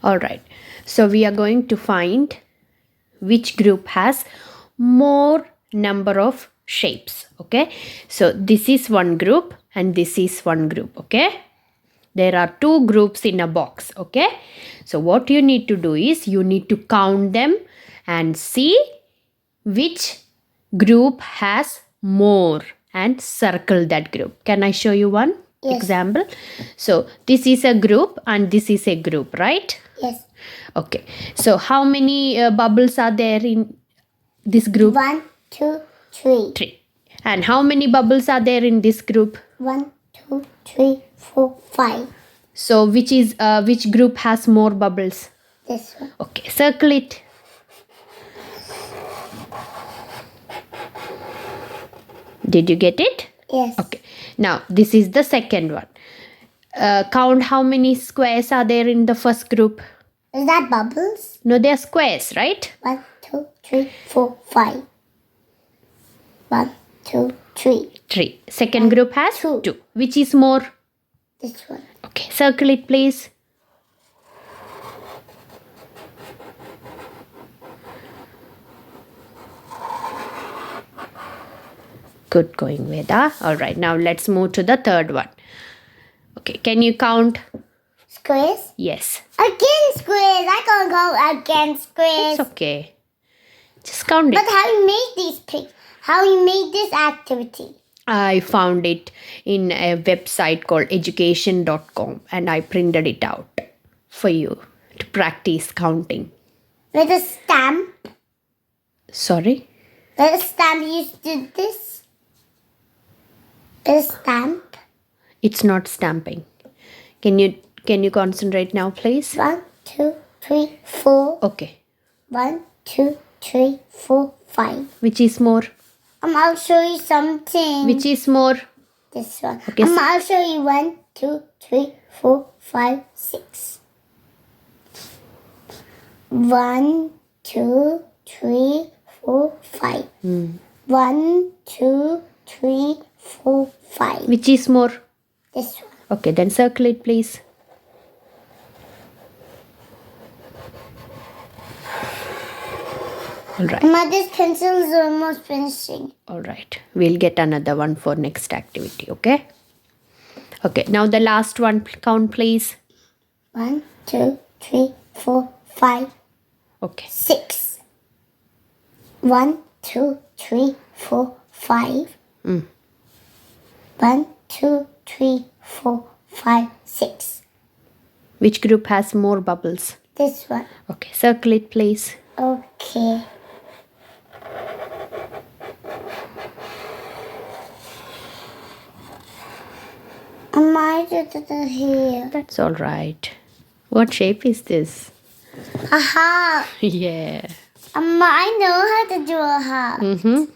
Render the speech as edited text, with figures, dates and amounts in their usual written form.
Alright, so we are going to find which group has more number of shapes. Okay, so this is one group and this is one group. Okay, there are two groups in a box. Okay, so what you need to do is you need to count them and see which group has more and circle that group. Can I show you one example? So this is a group and this is a group, right? Yes. Okay, so how many bubbles are there in this group? 1, 2, 3. 3. And how many bubbles are there in this group? 1, 2, 3, 4, 5. So which group has more bubbles? This one. Okay, circle it. Did you get it? Yes. Okay, now this is the second one. Count how many squares are there in the first group. Is that bubbles? No, they are squares, right? 1, 2, 3, 4, 5. 1, 2, 3. 3. Second group has two. 2. Which is more? This one. Okay, circle it, please. Good going, Veda. Alright, now let's move to the third one. Okay, can you count? Squares? Yes. Again squares. I can't go against squares. It's okay. Just count it. But how you made these pics? How you made this activity? I found it in a website called education.com and I printed it out for you to practice counting. With a stamp? Sorry? With a stamp you did this? With a stamp? It's not stamping. Can you concentrate now, please? 1, 2, 3, 4. Okay. 1, 2, 3, 4, 5. Which is more? I'll show you something. Which is more? This one. Okay, I'll show you 1, 2, 3, 4, 5, 6. 1, 2, 3, 4, 5. 1, 2, 3, 4, 5. Which is more? This one. Okay, then circle it, please. Alright. This pencil is almost finishing. Alright. We'll get another one for next activity, okay? Okay, now the last one. Count, please. 1, 2, 3, 4, 5, Okay. 6. 1, 2, 3, 4, 5. 1, 2, 3, 4, 5, 6. Which group has more bubbles? This one. Okay, circle it, please. Okay. I did it here. That's alright. What shape is this? A heart. Yeah. I know how to do a heart.